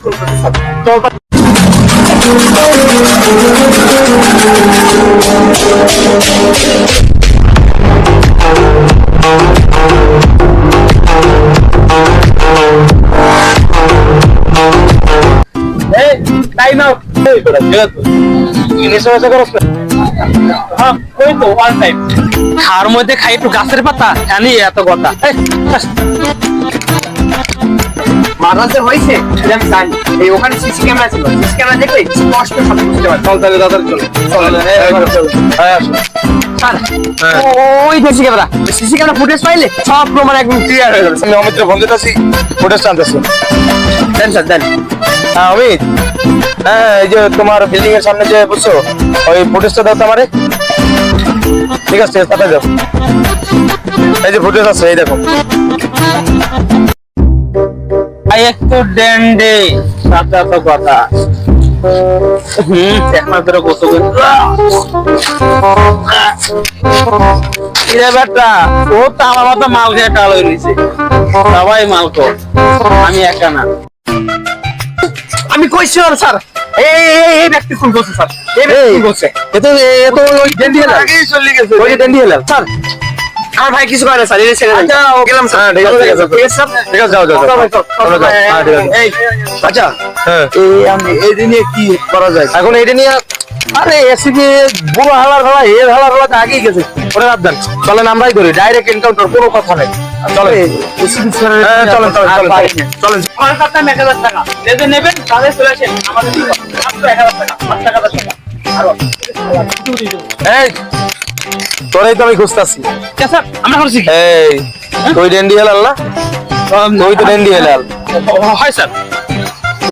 time out খাওয়ার মধ্যে খাই একটু গাছের পাতা জানি এত কথা মাদ্রাসে হয়েছে আমি জানি এই ওখানে সিসি ক্যামেরা ছিল সিসি ক্যামেরা দেখলে স্পষ্ট সব বুঝতে পারছি চল তাহলে দাদার চল ওই সিসি ক্যামেরা ফুটেজ পাইলে সব প্রমাণ একদম ক্লিয়ার হয়ে যাবে আমি অমিত্র ফোন দিতেছি ফুটেজটা আনতেছি দেন স্যার দেন হ্যাঁ অমিত হ্যাঁ এই যে তোমার বিল্ডিং এর সামনে যে বুঝছো ওই ফুটেজটা দাও তো আমারে ঠিক আছে পাঠাই দাও এই যে ফুটেজ আছে এই দেখো একটু ডেন্ডে সাথে এত কথা একমাত্র কত বেটা ও তো আমার মতো মাল খেয়ে টাল হয়ে রয়েছে সবাই মাল কর আমি একা না আমি কইছি স্যার এই ব্যক্তি ফোন করছে স্যার এই ব্যক্তি ফোন করছে এত ওই ডেন্ডি হেলাল আগেই চলে গেছে ওই ডেন্ডি হেলাল স্যার আমার ভাই কিছু করে না স্যার এই ছেড়ে আচ্ছা গেলাম স্যার ঠিক আছে স্যার ঠিক আছে যাও এই আচ্ছা হ্যাঁ এই দিনে কি করা যায় এখন এইটা নিয়ে আরে এসিপি বুড়ো হালার ভাড়া এর হালার ভাড়া আগেই গেছে ওরে রাত দেন চলেন আমরাই ধরি ডাইরেক্ট এনকাউন্টার কোনো কথা নাই চলেন এসিপি স্যার চলেন চলেন আমার কাছে 1000 টাকা যদি নেবেন তাহলে চলে আসেন আমাদের কি মাত্র 1000 টাকা 5000 টাকা আর এই তোরাই তো আমি খুঁজতাছি স্যার আমরা করছি এই তুই ডেন্ডি হেলাল না তুই তো ডেন্ডি হেলাল হয় স্যার